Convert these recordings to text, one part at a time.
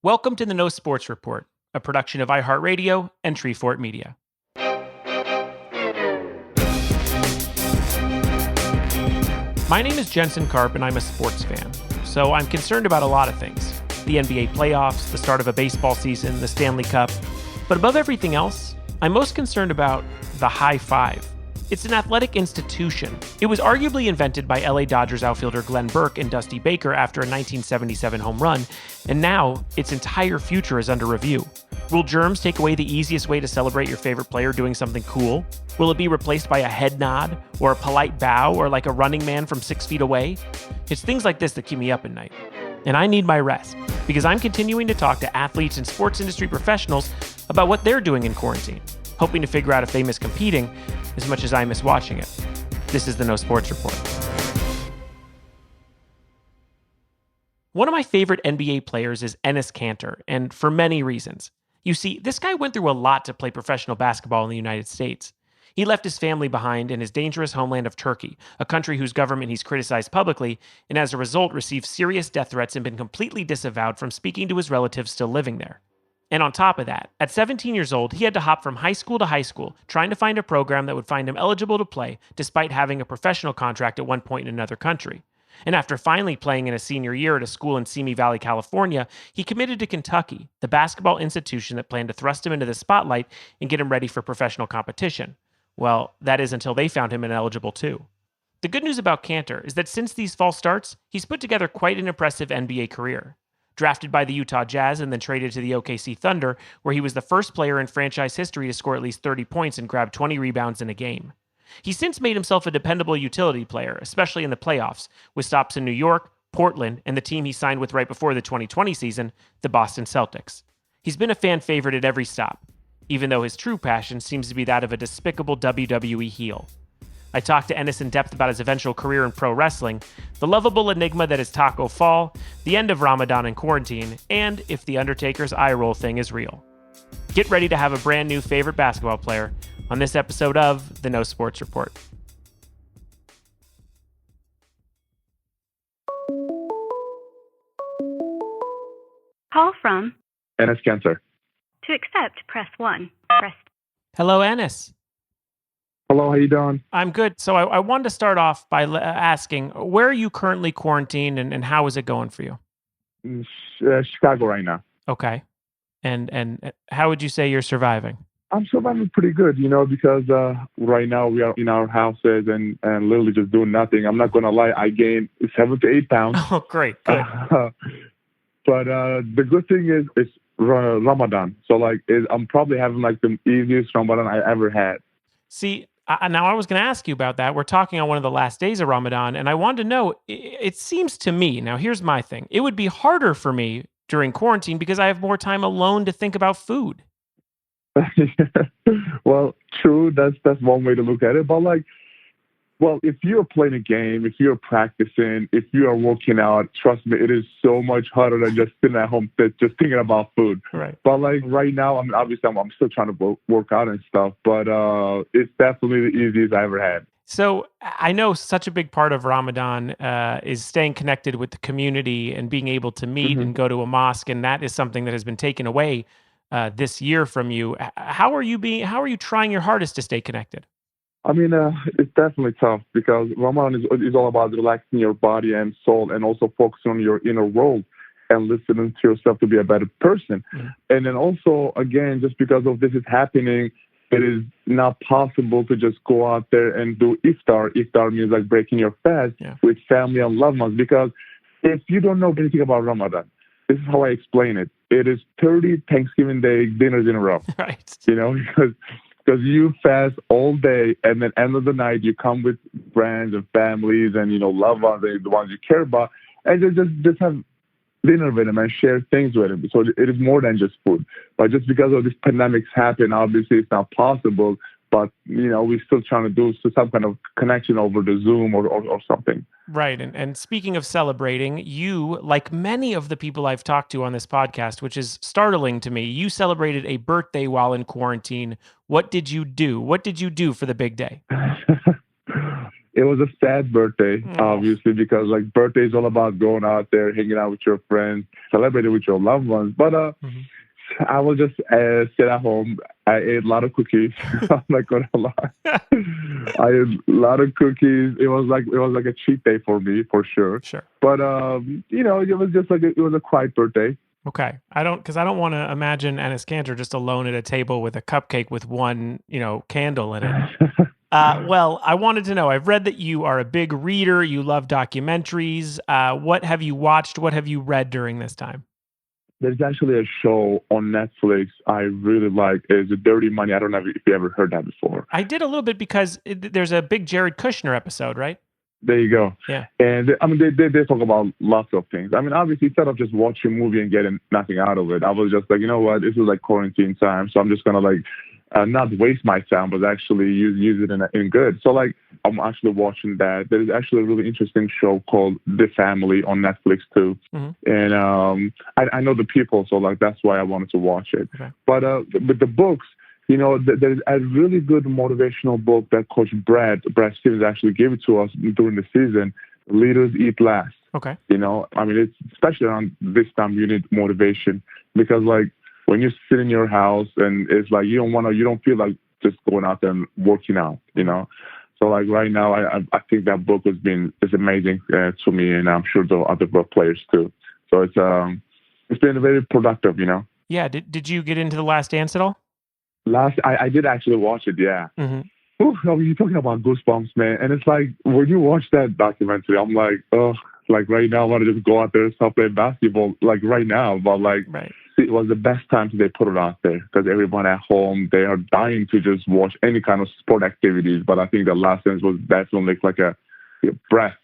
Welcome to the No Sports Report, a production of iHeartRadio and Treefort Media. My name is Jensen Karp, and I'm a sports fan, so I'm concerned about a lot of things. The NBA playoffs, the start of a baseball season, the Stanley Cup. But above everything else, I'm most concerned about the high five. It's an athletic institution. It was arguably invented by LA Dodgers outfielder Glenn Burke and Dusty Baker after a 1977 home run, and now its entire future is under review. Will germs take away the easiest way to celebrate your favorite player doing something cool? Will it be replaced by a head nod, or a polite bow, or like a running man from 6 feet away? It's things like this that keep me up at night. And I need my rest, because I'm continuing to talk to athletes and sports industry professionals about what they're doing in quarantine, hoping to figure out if they miss competing as much as I miss watching it. This is the No Sports Report. One of my favorite NBA players is Enes Kanter, and for many reasons. You see, this guy went through a lot to play professional basketball in the United States. He left his family behind in his dangerous homeland of Turkey, a country whose government he's criticized publicly, and as a result received serious death threats and been completely disavowed from speaking to his relatives still living there. And on top of that, at 17 years old, he had to hop from high school to high school, trying to find a program that would find him eligible to play, despite having a professional contract at one point in another country. And after finally playing in a senior year at a school in Simi Valley, California, he committed to Kentucky, the basketball institution that planned to thrust him into the spotlight and get him ready for professional competition. Well, that is until they found him ineligible too. The good news about Kanter is that since these false starts, he's put together quite an impressive NBA career. Drafted by the Utah Jazz and then traded to the OKC Thunder, where he was the first player in franchise history to score at least 30 points and grab 20 rebounds in a game. He's since made himself a dependable utility player, especially in the playoffs, with stops in New York, Portland, and the team he signed with right before the 2020 season, the Boston Celtics. He's been a fan favorite at every stop, even though his true passion seems to be that of a despicable WWE heel. I talked to Enes in depth about his eventual career in pro wrestling, the lovable enigma that is Tacko Fall, the end of Ramadan and quarantine, and if the Undertaker's eye roll thing is real. Get ready to have a brand new favorite basketball player on this episode of the No Sports Report. Call from Enes Kanter. To accept, press 1. Hello, Enes. Hello, how you doing? I'm good. So I wanted to start off by asking, where are you currently quarantined and how is it going for you? In Chicago right now. Okay. And how would you say you're surviving? I'm surviving pretty good, because right now we are in our houses and literally just doing nothing. I'm not going to lie, I gained 7 to 8 pounds. Oh, great. Good. But the good thing is it's Ramadan. So, I'm probably having, the easiest Ramadan I ever had. See, now I was going to ask you about that. We're talking on one of the last days of Ramadan, and I wanted to know, it seems to me, now here's my thing, it would be harder for me during quarantine because I have more time alone to think about food. Well, true, that's one way to look at it. But if you're playing a game, if you're practicing, if you are working out, trust me, it is so much harder than just sitting at home just thinking about food. Right. But right now, I'm still trying to work out and stuff, but it's definitely the easiest I ever had. So I know such a big part of Ramadan is staying connected with the community and being able to meet and go to a mosque, and that is something that has been taken away this year from you. How are you trying your hardest to stay connected? I mean, it's definitely tough because Ramadan is all about relaxing your body and soul and also focusing on your inner world and listening to yourself to be a better person. And then also, again, just because of this is happening, it is not possible to just go out there and do iftar. Iftar means breaking your fast with family and loved ones. Because if you don't know anything about Ramadan, this is how I explain it. It is 30 Thanksgiving Day dinners in a row. Right. Because you fast all day, and then end of the night you come with friends and families and loved ones and the ones you care about, and just have dinner with them and share things with them. So it is more than just food. But just because of this pandemic's happened, obviously it's not possible. But we're still trying to do some kind of connection over the Zoom or something. Right. And speaking of celebrating, you, like many of the people I've talked to on this podcast, which is startling to me, you celebrated a birthday while in quarantine. What did you do? What did you do for the big day? It was a sad birthday, obviously, because like birthday is all about going out there, hanging out with your friends, celebrating with your loved ones. But I will just sit at home. I ate a lot of cookies. I'm not gonna lie. I ate a lot of cookies. It was like a cheat day for me, for sure. Sure. But it was just like it was a quiet birthday. Okay. I don't want to imagine Enes Kanter just alone at a table with a cupcake with one, candle in it. Well, I wanted to know, I've read that you are a big reader. You love documentaries. What have you watched? What have you read during this time? There's actually a show on Netflix I really like. It's Dirty Money. I don't know if you ever heard that before. I did a little bit because there's a big Jared Kushner episode, right? There you go. Yeah. And I mean, they talk about lots of things. I mean, obviously, instead of just watching a movie and getting nothing out of it, I was just like, you know what, this is like quarantine time, so I'm just gonna like not waste my time, but actually use it in good. So like, I'm actually watching that. There's actually a really interesting show called The Family on Netflix too, and I know the people, so like that's why I wanted to watch it. Okay. But with the books. There's a really good motivational book that Coach Brad Stevens actually gave it to us during the season. Leaders Eat Last. Okay. I mean, it's especially around this time you need motivation because like when you sit in your house and it's like you don't feel like just going out there and working out. So like right now, I think that book is amazing to me, and I'm sure the other players too. So it's been very productive. Yeah. Did you get into The Last Dance at all? I did actually watch it, yeah. Ooh, you're talking about goosebumps, man. And it's like, when you watch that documentary, I'm like, oh, like right now I want to just go out there and start playing basketball, like right now. But like, It was the best time they put it out there because everyone at home, they are dying to just watch any kind of sport activities. But I think The Last Dance was definitely like a breath.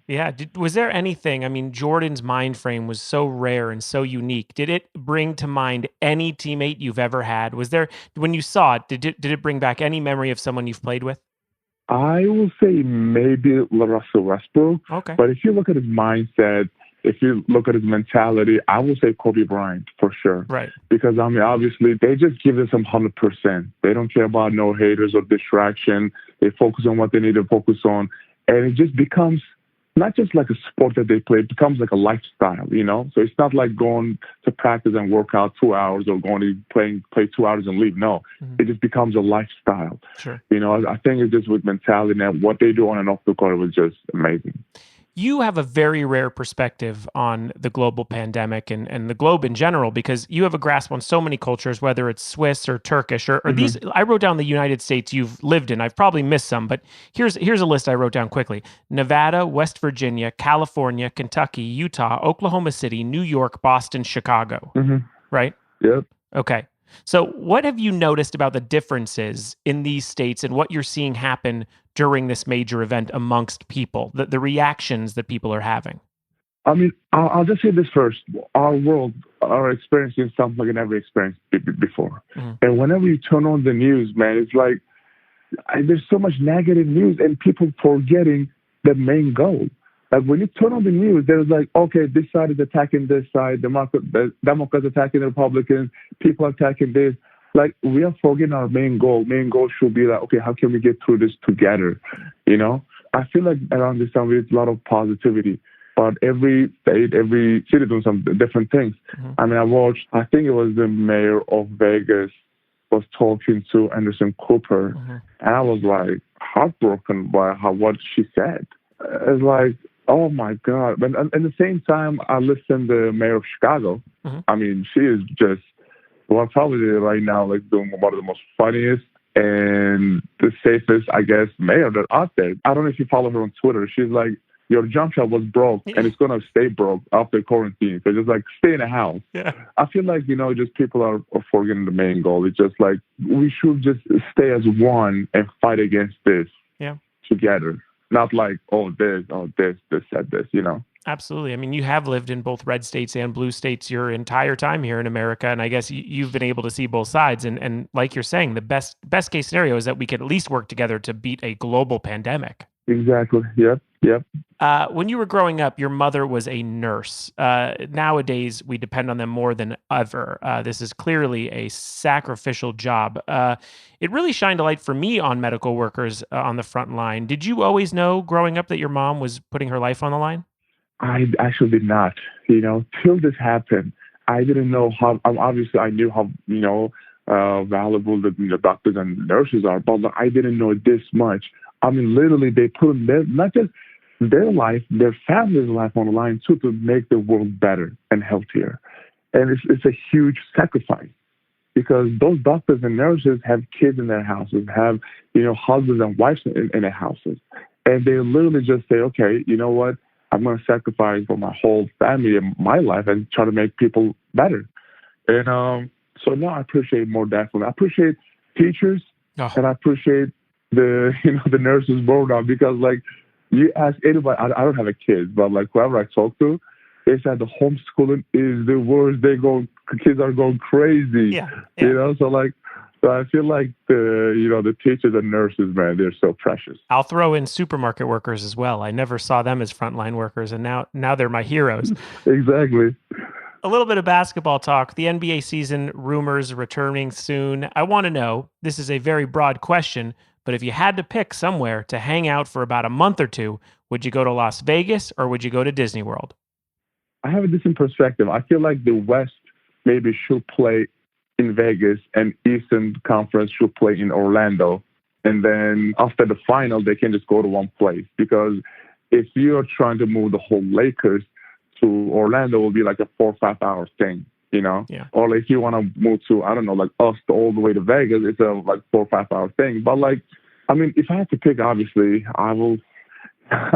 Yeah. Was there anything? I mean, Jordan's mind frame was so rare and so unique. Did it bring to mind any teammate you've ever had? Was there, when you saw it, did it bring back any memory of someone you've played with? I will say maybe Russell Westbrook. Okay. But if you look at his mindset, if you look at his mentality, I will say Kobe Bryant for sure. Right. Because, I mean, obviously, they just give this 100%. They don't care about no haters or distraction. They focus on what they need to focus on. And it just becomes not just like a sport that they play, it becomes like a lifestyle, So it's not like going to practice and work out 2 hours or going to play 2 hours and leave. No, It just becomes a lifestyle. Sure. I think it's just with mentality and what they do on and off the court was just amazing. You have a very rare perspective on the global pandemic and the globe in general, because you have a grasp on so many cultures, whether it's Swiss or Turkish or these. I wrote down the United States you've lived in. I've probably missed some, but here's a list I wrote down quickly: Nevada, West Virginia, California, Kentucky, Utah, Oklahoma City, New York, Boston, Chicago. Right? Yep. Okay. So what have you noticed about the differences in these states and what you're seeing happen during this major event amongst people, the reactions that people are having? I mean, I'll just say this first. Our world are experiencing something like I never experienced before. And whenever you turn on the news, man, it's like there's so much negative news and people forgetting the main goal. Like when you turn on the news, there's like, okay, this side is attacking this side, the Democrats attacking the Republicans, people attacking this. Like we are forgetting our main goal. Main goal should be like, okay, how can we get through this together? I feel like around this time there's a lot of positivity, but every state, every city doing some different things. I mean, I think it was the mayor of Vegas was talking to Anderson Cooper, and I was like heartbroken by what she said. It's like, oh my God. But at the same time, I listened to the mayor of Chicago. I mean, she is just, probably right now, like doing one of the most funniest and the safest, I guess, mayor that's out there. I don't know if you follow her on Twitter. She's like, your jump shot was broke and it's going to stay broke after quarantine. So just like stay in the house. Yeah. I feel like, just people are forgetting the main goal. It's just like we should just stay as one and fight against this together. Not like, this said this, Absolutely. I mean, you have lived in both red states and blue states your entire time here in America. And I guess you've been able to see both sides. And like you're saying, the best case scenario is that we could at least work together to beat a global pandemic. Exactly. Yep. When you were growing up, your mother was a nurse. Nowadays, we depend on them more than ever. This is clearly a sacrificial job. It really shined a light for me on medical workers on the front line. Did you always know growing up that your mom was putting her life on the line? I actually did not. Till this happened, I didn't know how. Obviously, I knew how valuable the doctors and nurses are, but I didn't know this much. I mean, literally, they put not just their life, their family's life on the line too to make the world better and healthier. And it's a huge sacrifice because those doctors and nurses have kids in their houses, have husbands and wives in their houses, and they literally just say, okay, you know what? I'm going to sacrifice for my whole family and my life and try to make people better. And so now I appreciate more definitely. I appreciate teachers and I appreciate the the nurses more now because you ask anybody, I don't have a kid, but whoever I talk to, they said the homeschooling is the worst. Kids are going crazy. Yeah. So I feel like the teachers and nurses, man, they're so precious. I'll throw in supermarket workers as well. I never saw them as frontline workers, and now they're my heroes. Exactly. A little bit of basketball talk. The NBA season rumors returning soon. I want to know, this is a very broad question, but if you had to pick somewhere to hang out for about a month or two, would you go to Las Vegas or would you go to Disney World? I have a different perspective. I feel like the West maybe should play in Vegas and Eastern Conference should play in Orlando. And then after the final, they can just go to one place. Because if you're trying to move the whole Lakers to Orlando, it will be like a 4 or 5 hour thing, Yeah. Or if you want to move to, I don't know, us all the way to Vegas, it's a 4 or 5 hour thing. But if I have to pick, obviously, I will.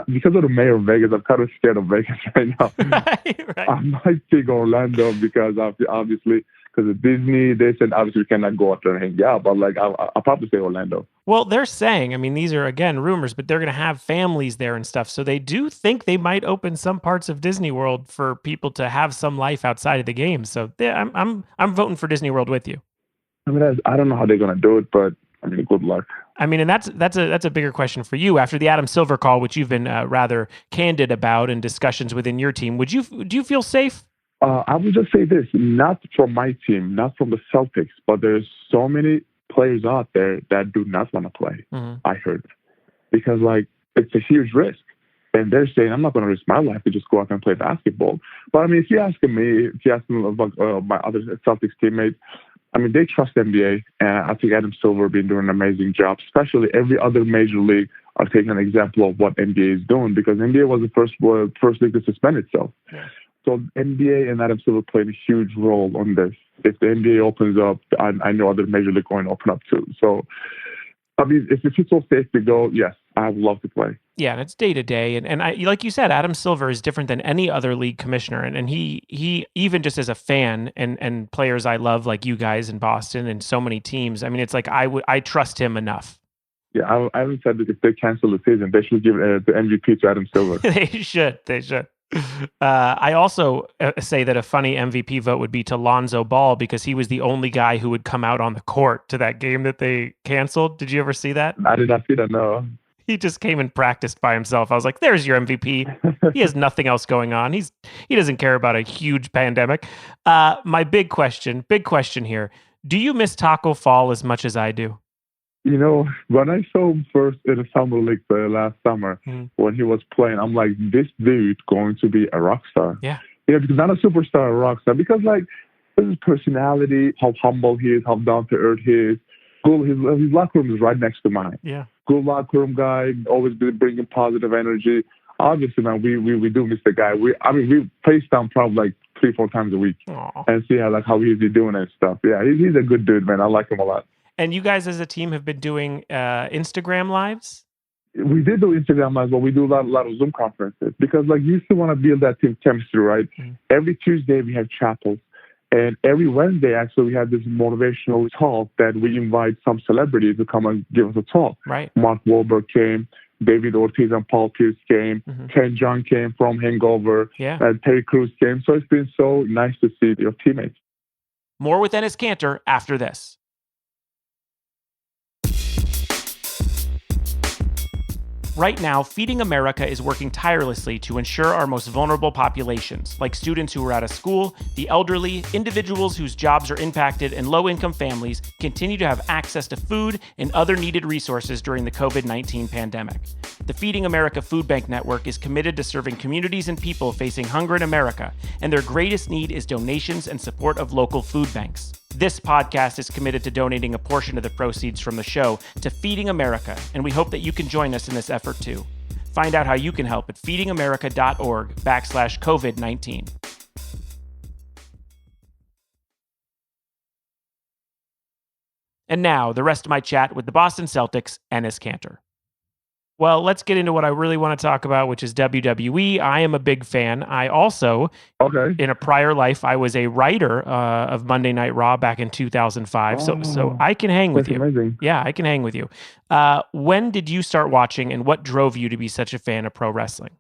Because of the mayor of Vegas, I'm kind of scared of Vegas right now. Right. I might pick Orlando because obviously, because of Disney, they said obviously we cannot go out there and hang out. But I'll probably say Orlando. Well, they're saying, these are again rumors, but they're going to have families there and stuff. So they do think they might open some parts of Disney World for people to have some life outside of the game. So I'm voting for Disney World with you. I don't know how they're going to do it, but good luck. And that's a bigger question for you. After the Adam Silver call, which you've been rather candid about in discussions within your team, do you feel safe? I would just say this: not from my team, not from the Celtics, but there's so many players out there that do not want to play. Mm-hmm. I heard because it's a huge risk, and they're saying I'm not going to risk my life to just go out and play basketball. But if you ask me about my other Celtics teammates. They trust NBA, and I think Adam Silver been doing an amazing job. Especially every other major league are taking an example of what NBA is doing because NBA was the first league to suspend itself. Yeah. So NBA and Adam Silver played a huge role on this. If the NBA opens up, I know other major league going to open up too. So, if it's so safe to go, yes, I would love to play. Yeah, and it's day to day, and I, like you said, Adam Silver is different than any other league commissioner, and he even just as a fan and players I love like you guys in Boston and so many teams. It's like I trust him enough. Yeah, I haven't said that if they cancel the season, they should give the MVP to Adam Silver. They should. I also say that a funny MVP vote would be to Lonzo Ball because he was the only guy who would come out on the court to that game that they canceled. Did you ever see that? I did not see that, no. He just came and practiced by himself. I was like, there's your MVP. He has nothing else going on. He doesn't care about a huge pandemic. My big question here. Do you miss Tacko Fall as much as I do? When I saw him first in the summer league last summer, when he was playing, I'm like, this dude going to be a rock star. Yeah. Because not a superstar, a rock star. Because his personality, how humble he is, how down to earth he is. His locker room is right next to mine. Yeah. Good locker room guy, always been bringing positive energy. Obviously, man, we do miss the guy. We FaceTime probably 3-4 times a week. Aww. And see how he's doing and stuff. Yeah, he's a good dude, man. I like him a lot. And you guys as a team have been doing Instagram lives? We did do Instagram lives, but we do a lot of Zoom conferences because you still want to build that team chemistry, right? Mm-hmm. Every Tuesday we have chapels. And every Wednesday, actually, we have this motivational talk that we invite some celebrities to come and give us a talk. Right. Mark Wahlberg came, David Ortiz and Paul Pierce came, Ken John came from Hangover, Terry Crews came. So it's been so nice to see your teammates. More with Enes Kanter after this. Right now, Feeding America is working tirelessly to ensure our most vulnerable populations, like students who are out of school, the elderly, individuals whose jobs are impacted, and low-income families, continue to have access to food and other needed resources during the COVID-19 pandemic. The Feeding America Food Bank Network is committed to serving communities and people facing hunger in America, and their greatest need is donations and support of local food banks. This podcast is committed to donating a portion of the proceeds from the show to Feeding America, and we hope that you can join us in this effort too. Find out how you can help at feedingamerica.org/COVID-19. And now, the rest of my chat with the Boston Celtics, Enes Kanter. Well, let's get into what I really want to talk about, which is WWE. I am a big fan. I also, in a prior life, I was a writer of Monday Night Raw back in 2005. So I can hang with you. Amazing. Yeah, I can hang with you. When did you start watching, and what drove you to be such a fan of pro wrestling?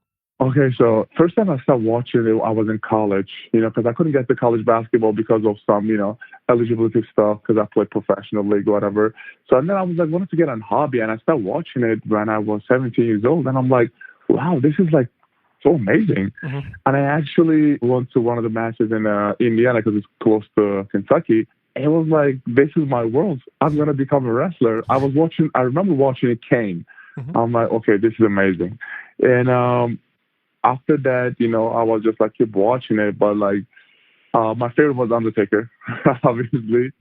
Okay, so first time I started watching it, I was in college, because I couldn't get to college basketball because of some, eligibility stuff, because I played professional league or whatever. So and then I was like, wanted to get on hobby, and I started watching it when I was 17 years old, and I'm like, wow, this is like so amazing. Mm-hmm. And I actually went to one of the matches in Indiana because it's close to Kentucky. It was like, this is my world. I'm going to become a wrestler. I remember watching it Kane. Mm-hmm. I'm like, okay, this is amazing. And after that, I was just like, keep watching it. But like, my favorite was Undertaker, obviously.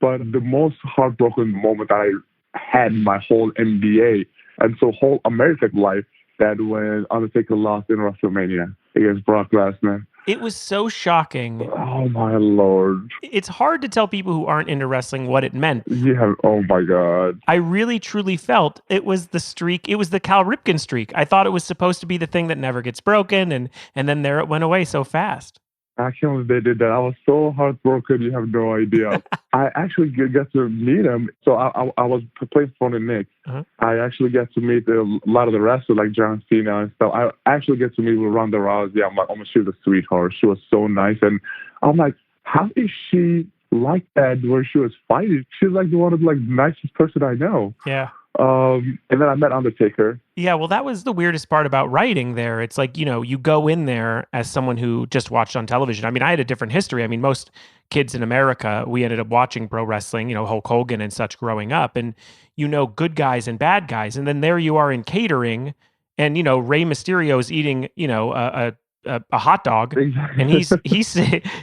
But the most heartbroken moment I had in my whole NBA and so whole American life, that when Undertaker lost in WrestleMania against Brock Lesnar. It was so shocking. Oh, my Lord. It's hard to tell people who aren't into wrestling what it meant. Yeah, oh, my God. I really, truly felt it was the streak. It was the Cal Ripken streak. I thought it was supposed to be the thing that never gets broken, and then there it went away so fast. Actually, they did that. I was so heartbroken, you have no idea. I actually got to meet him. So I was playing for the Knicks. Uh-huh. I actually get to meet a lot of the wrestlers like John Cena and stuff. I actually get to meet with Ronda Rousey. I'm like, oh, she was a sweetheart. She was so nice. And I'm like, how is she like that where she was fighting? She's like one of the nicest person I know. Yeah. And then I met Undertaker. Yeah, well, that was the weirdest part about writing there. It's like, you go in there as someone who just watched on television. I mean, I had a different history. I mean, most kids in America, we ended up watching pro wrestling, Hulk Hogan and such growing up. And, good guys and bad guys. And then there you are in catering and, Rey Mysterio's eating, a hot dog, exactly. And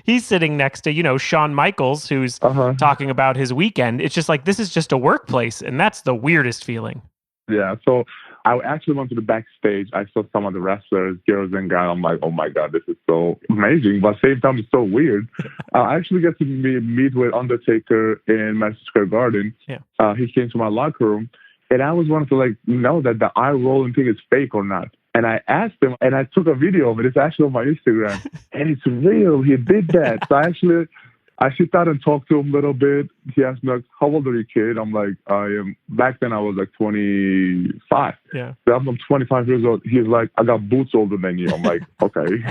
he's sitting next to Shawn Michaels, who's talking about his weekend. It's just like, this is just a workplace, and that's the weirdest feeling. Yeah, so I actually went to the backstage. I saw some of the wrestlers, girls and guys. I'm like, oh my God, this is so amazing, but at the same time it's so weird. I actually get to meet with Undertaker in Madison Square Garden. Yeah. He came to my locker room, and I was wanting to know that the eye rolling thing is fake or not. And I asked him, and I took a video of it. It's actually on my Instagram. And it's real. He did that. So I sit down and talked to him a little bit. He asked me, how old are you, kid? I'm like, back then I was 25. Yeah. So I'm 25 years old. He's like, I got boots older than you. I'm like, okay.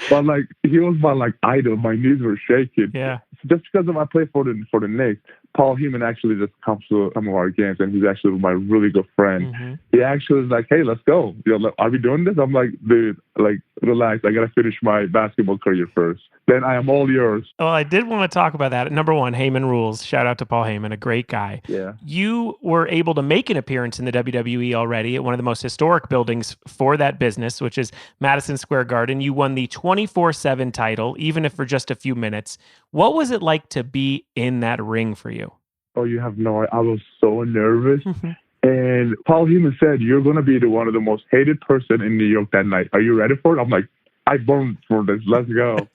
But he was my idol. My knees were shaking. Yeah. Just because I play for the Knicks, Paul Heyman actually just comes to some of our games, and he's actually my really good friend. Mm-hmm. He actually is like, hey, let's go. Are we doing this? I'm like, dude, relax. I got to finish my basketball career first. Then I am all yours. Well, I did want to talk about that. Number one, Heyman rules. Shout out to Paul Heyman, a great guy. Yeah. You were able to make an appearance in the WWE already at one of the most historic buildings for that business, which is Madison Square Garden. You won the 24/7 title, even if for just a few minutes. What was it like to be in that ring for you? Oh, you have no idea. I was so nervous. And Paul Heyman said, you're going to be one of the most hated person in New York that night. Are you ready for it? I'm like, I born for this. Let's go.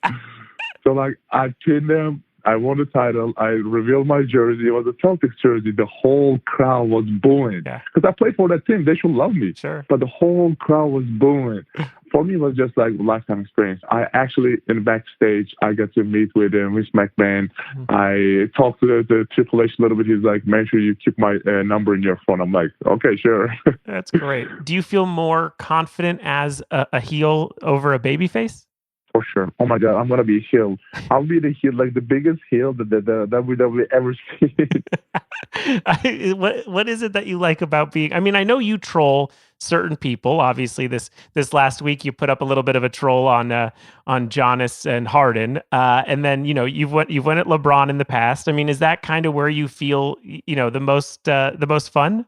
So I pinned them. I won the title. I revealed my jersey. It was a Celtics jersey. The whole crowd was booing. Because I played for that team. They should love me. Sure. But the whole crowd was booing. For me, it was just a lifetime experience. I actually, in the backstage, I got to meet with Vince McMahon. Mm-hmm. I talked to the Triple H a little bit. He's like, make sure you keep my number in your phone. I'm like, okay, sure. That's great. Do you feel more confident as a heel over a babyface? For sure. Oh my God, I'm gonna be a heel. I'll be the heel, like the biggest heel that the WWE ever seen. What is it that you like about being? I mean, I know you troll certain people. Obviously, this last week you put up a little bit of a troll on Giannis and Harden, and then you've went at LeBron in the past. I mean, is that kind of where you feel the most fun?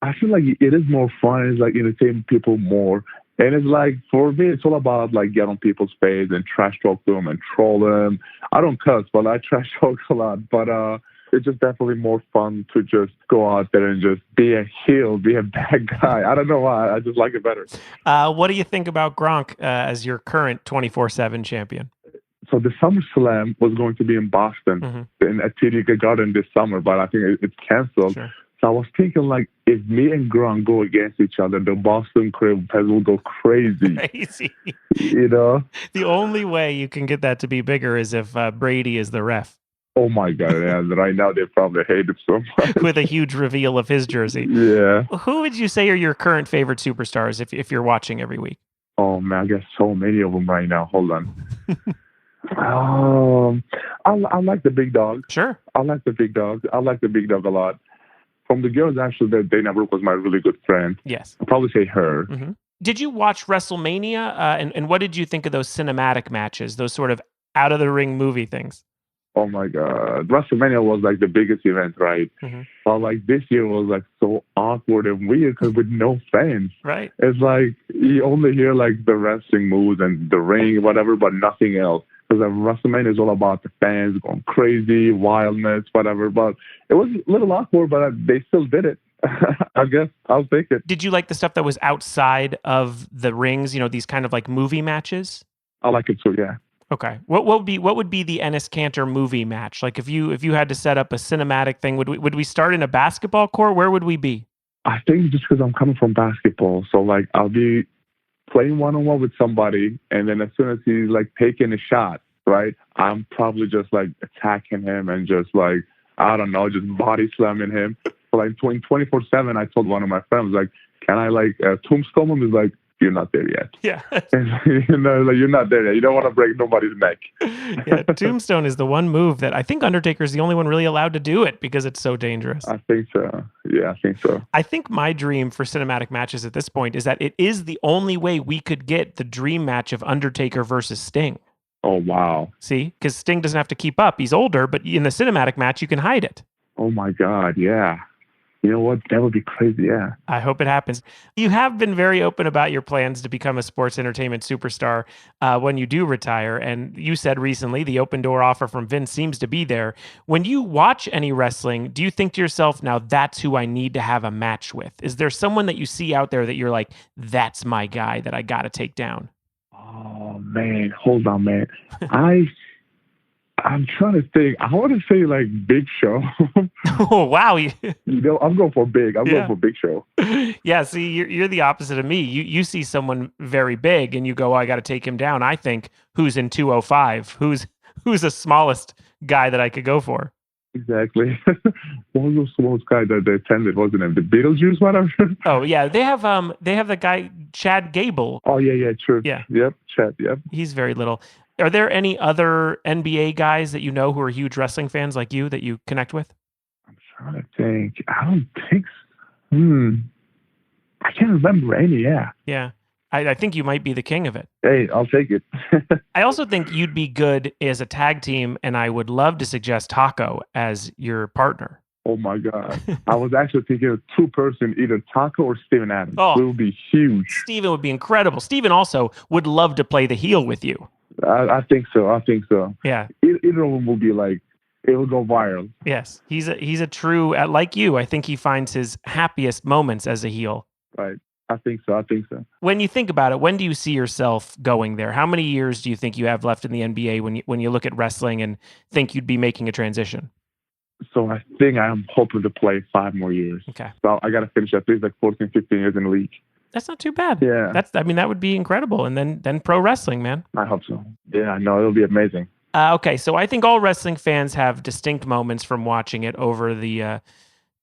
I feel like it is more fun. It's like entertaining people more. And it's like, for me, it's all about like get on people's face and trash talk them and troll them. I don't cuss, but I trash talk a lot. But it's just definitely more fun to just go out there and just be a heel, be a bad guy. I don't know why. I just like it better. What do you think about Gronk as your current 24/7 champion? So the SummerSlam was going to be in Boston in at TD Garden this summer, but I think it's canceled. Sure. So I was thinking, like, if me and Gronk go against each other, the Boston crowd will go crazy. Crazy. The only way you can get that to be bigger is if Brady is the ref. Oh my God! Yeah, right now they probably hate him so much. With a huge reveal of his jersey. Yeah. Who would you say are your current favorite superstars if you're watching every week? Oh man, I guess so many of them right now. Hold on. I like the big dog. Sure. I like the big dog. I like the big dog a lot. From the girls, actually, Dana Brooke was my really good friend. Yes. I'd probably say her. Mm-hmm. Did you watch WrestleMania? And what did you think of those cinematic matches, those sort of out-of-the-ring movie things? Oh, my God. WrestleMania was like the biggest event, right? Mm-hmm. But like this year was like so awkward and weird because with no fans. Right. It's like you only hear like the wrestling moves and the ring, whatever, but nothing else. Because WrestleMania is all about the fans going crazy, wildness, whatever. But it was a little awkward, but they still did it. I guess I'll take it. Did you like the stuff that was outside of the rings? These kind of like movie matches. I like it too. Yeah. Okay. What would be the Enes Kanter movie match? Like if you had to set up a cinematic thing, would we start in a basketball court? Where would we be? I think just because I'm coming from basketball, so like I'll be playing one-on-one with somebody, and then as soon as he's like taking a shot, right, I'm probably just like attacking him and just like, I don't know, just body slamming him. So like 24/7, I told one of my friends, like, can I like tombstone him? He's like, you're not there yet. Yeah. Like, you're not there yet. You don't want to break nobody's neck. Yeah, tombstone is the one move that I think Undertaker is the only one really allowed to do it because it's so dangerous. I think so. Yeah, I think so. I think my dream for cinematic matches at this point is that it is the only way we could get the dream match of Undertaker versus Sting. Oh, wow. See? Because Sting doesn't have to keep up. He's older, but in the cinematic match, you can hide it. Oh, my God. Yeah. You know what? That would be crazy, yeah. I hope it happens. You have been very open about your plans to become a sports entertainment superstar when you do retire. And you said recently the open door offer from Vince seems to be there. When you watch any wrestling, do you think to yourself, now that's who I need to have a match with? Is there someone that you see out there that you're like, that's my guy that I got to take down? Oh, man. Hold on, man. I'm trying to think. I want to say like Big Show. Oh, wow. I'm going for big. I'm going for Big Show. Yeah, see, you're the opposite of me. You see someone very big and you go, oh, I got to take him down. I think, who's in 205? Who's the smallest guy that I could go for? Exactly. What was the smallest guy that they attended? Wasn't it the Beetlejuice, whatever? Oh, yeah. They have the guy, Chad Gable. Oh, yeah, true. Yeah. Yep, Chad, yep. He's very little. Are there any other NBA guys that you know who are huge wrestling fans like you that you connect with? I'm trying to think. I don't think so. I can't remember any, yeah. Yeah. I think you might be the king of it. Hey, I'll take it. I also think you'd be good as a tag team, and I would love to suggest Tacko as your partner. Oh, my God. I was actually thinking of two-person, either Tacko or Steven Adams. Oh, it would be huge. Steven would be incredible. Steven also would love to play the heel with you. I think so. Yeah. Either of them will be like, it will go viral. Yes. He's a true, like you, I think he finds his happiest moments as a heel. Right. I think so. When you think about it, when do you see yourself going there? How many years do you think you have left in the NBA when you look at wrestling and think you'd be making a transition? So I think I'm hoping to play 5 more years. Okay. So I got to finish at least like 14, 15 years in the league. That's not too bad. Yeah. That would be incredible. And then pro wrestling, man. I hope so. Yeah, I know. It'll be amazing. Okay, so I think all wrestling fans have distinct moments from watching it over the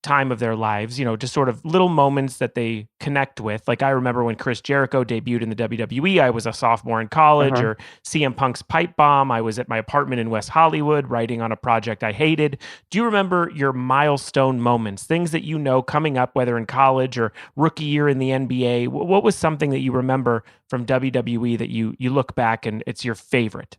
time of their lives, just sort of little moments that they connect with. Like I remember when Chris Jericho debuted in the WWE, I was a sophomore in college, or CM Punk's pipe bomb, I was at my apartment in West Hollywood writing on a project I hated. Do you remember your milestone moments, things that coming up, whether in college or rookie year in the NBA? What was something that you remember from WWE that you look back and it's your favorite?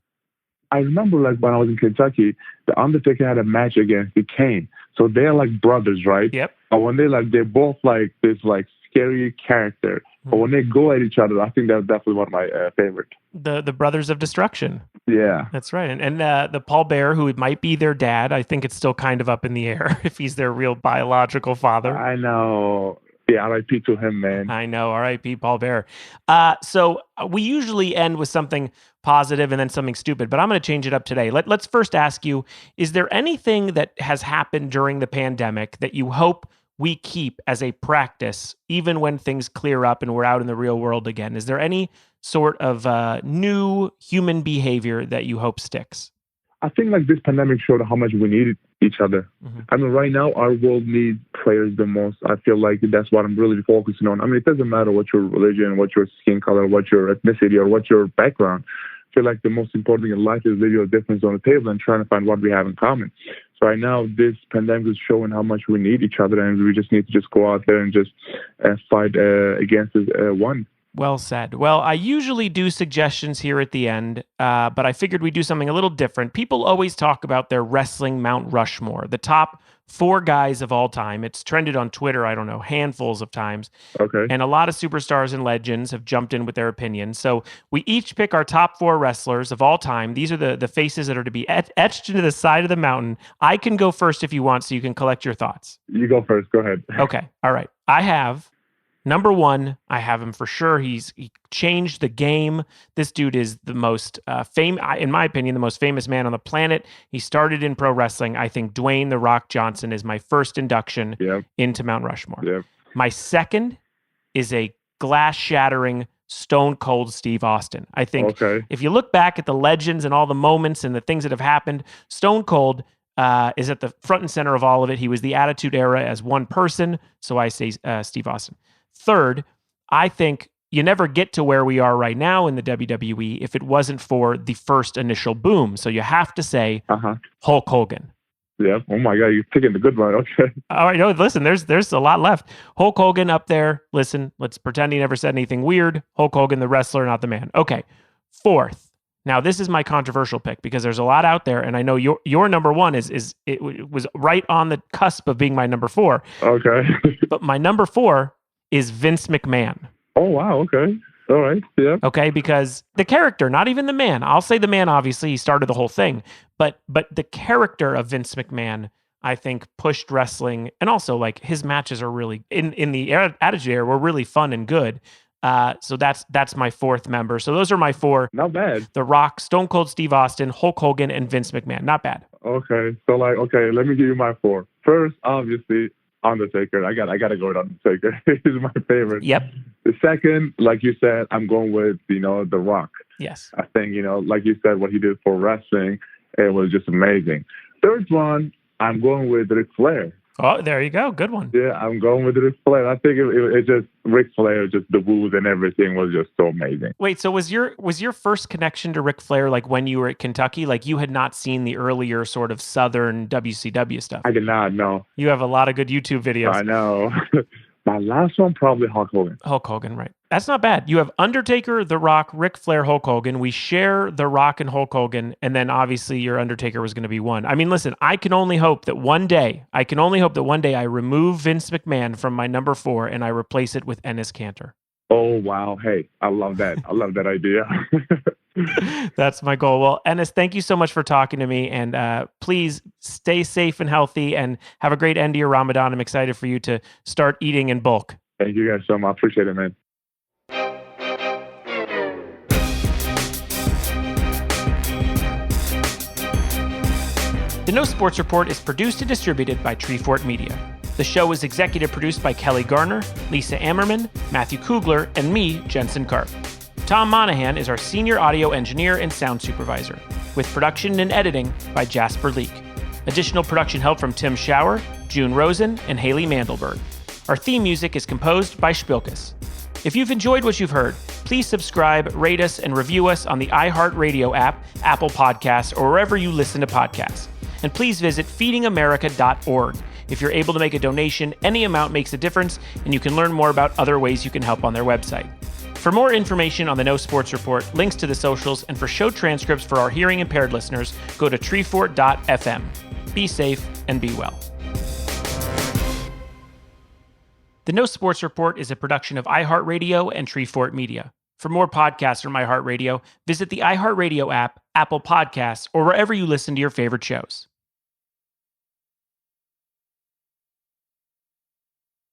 I remember like when I was in Kentucky, the Undertaker had a match against the Kane. So they're like brothers, right? Yep. And when they're both like this like scary character. But when they go at each other, I think that's definitely one of my favorite. The Brothers of Destruction. Yeah. That's right. And the Paul Bear, who might be their dad, I think it's still kind of up in the air if he's their real biological father. I know. Yeah, R.I.P. to him, man. I know, R.I.P. Paul Bear. So we usually end with something positive and then something stupid, but I'm going to change it up today. Let's first ask you, is there anything that has happened during the pandemic that you hope we keep as a practice, even when things clear up and we're out in the real world again? Is there any sort of new human behavior that you hope sticks? I think like this pandemic showed how much we needed each other. I mean, right now our world needs players the most. I feel like that's what I'm really focusing on. I mean, it doesn't matter what your religion, what your skin color, what your ethnicity, or what your background. I feel like the most important thing in life is leaving a difference on the table and trying to find what we have in common. So right now, this pandemic is showing how much we need each other, and we just need to just go out there and just fight against one. Well said. Well, I usually do suggestions here at the end, but I figured we'd do something a little different. People always talk about their wrestling Mount Rushmore, the top 4 guys of all time. It's trended on Twitter, I don't know, handfuls of times. Okay. And a lot of superstars and legends have jumped in with their opinions. So we each pick our top 4 wrestlers of all time. These are the faces that are to be etched into the side of the mountain. I can go first if you want, so you can collect your thoughts. You go first. Go ahead. Okay. All right. I have... Number 1, I have him for sure. He changed the game. This dude is the most in my opinion, the most famous man on the planet. He started in pro wrestling. I think Dwayne "The Rock" Johnson is my first induction into Mount Rushmore. Yep. My second is a glass-shattering Stone Cold Steve Austin. I think if you look back at the legends and all the moments and the things that have happened, Stone Cold is at the front and center of all of it. He was the Attitude Era as one person, so I say Steve Austin. Third, I think you never get to where we are right now in the WWE if it wasn't for the first initial boom. So you have to say Hulk Hogan. Yeah. Oh my God, you're picking the good one. Okay. All right. No, listen, there's a lot left. Hulk Hogan up there. Listen, let's pretend he never said anything weird. Hulk Hogan, the wrestler, not the man. Okay. Fourth. Now, this is my controversial pick because there's a lot out there, and I know your number 1 it was right on the cusp of being my number 4. Okay. But my number 4 is Vince McMahon. Oh, wow. Okay. All right. Yeah. Okay, because the character, not even the man. I'll say the man, obviously, he started the whole thing. But the character of Vince McMahon, I think, pushed wrestling. And also, like, his matches are really, in the Attitude Era, were really fun and good. So that's my 4th member. So those are my 4. Not bad. The Rock, Stone Cold Steve Austin, Hulk Hogan, and Vince McMahon. Not bad. Okay. So, let me give you my 4. First, obviously, Undertaker. I got to go with Undertaker. He's my favorite. Yep. The second, like you said, I'm going with, The Rock. Yes. I think, like you said, what he did for wrestling, it was just amazing. Third one, I'm going with Ric Flair. Oh, there you go. Good one. Yeah, I'm going with Ric Flair. I think it just, Ric Flair, just the moves and everything was just so amazing. Wait, so was your first connection to Ric Flair like when you were at Kentucky? Like you had not seen the earlier sort of Southern WCW stuff? I did not, no. You have a lot of good YouTube videos. I know. My last one, probably Hulk Hogan. Hulk Hogan, right. That's not bad. You have Undertaker, The Rock, Ric Flair, Hulk Hogan. We share The Rock and Hulk Hogan, and then obviously your Undertaker was going to be 1. I mean, listen, I can only hope that one day I remove Vince McMahon from my number 4 and I replace it with Enes Kanter. Oh, wow. Hey, I love that. I love that idea. That's my goal. Well, Enes, thank you so much for talking to me. And please stay safe and healthy and have a great end to your Ramadan. I'm excited for you to start eating in bulk. Thank you guys so much. I appreciate it, man. The No Sports Report is produced and distributed by Treefort Media. The show is executive produced by Kelly Garner, Lisa Ammerman, Matthew Kugler, and me, Jensen Karp. Tom Monahan is our senior audio engineer and sound supervisor, with production and editing by Jasper Leak. Additional production help from Tim Schauer, June Rosen, and Haley Mandelberg. Our theme music is composed by Spilkus. If you've enjoyed what you've heard, please subscribe, rate us, and review us on the iHeartRadio app, Apple Podcasts, or wherever you listen to podcasts. And please visit feedingamerica.org. If you're able to make a donation, any amount makes a difference, and you can learn more about other ways you can help on their website. For more information on the No Sports Report, links to the socials, and for show transcripts for our hearing impaired listeners, go to treefort.fm. Be safe and be well. The No Sports Report is a production of iHeartRadio and Treefort Media. For more podcasts from iHeartRadio, visit the iHeartRadio app, Apple Podcasts, or wherever you listen to your favorite shows.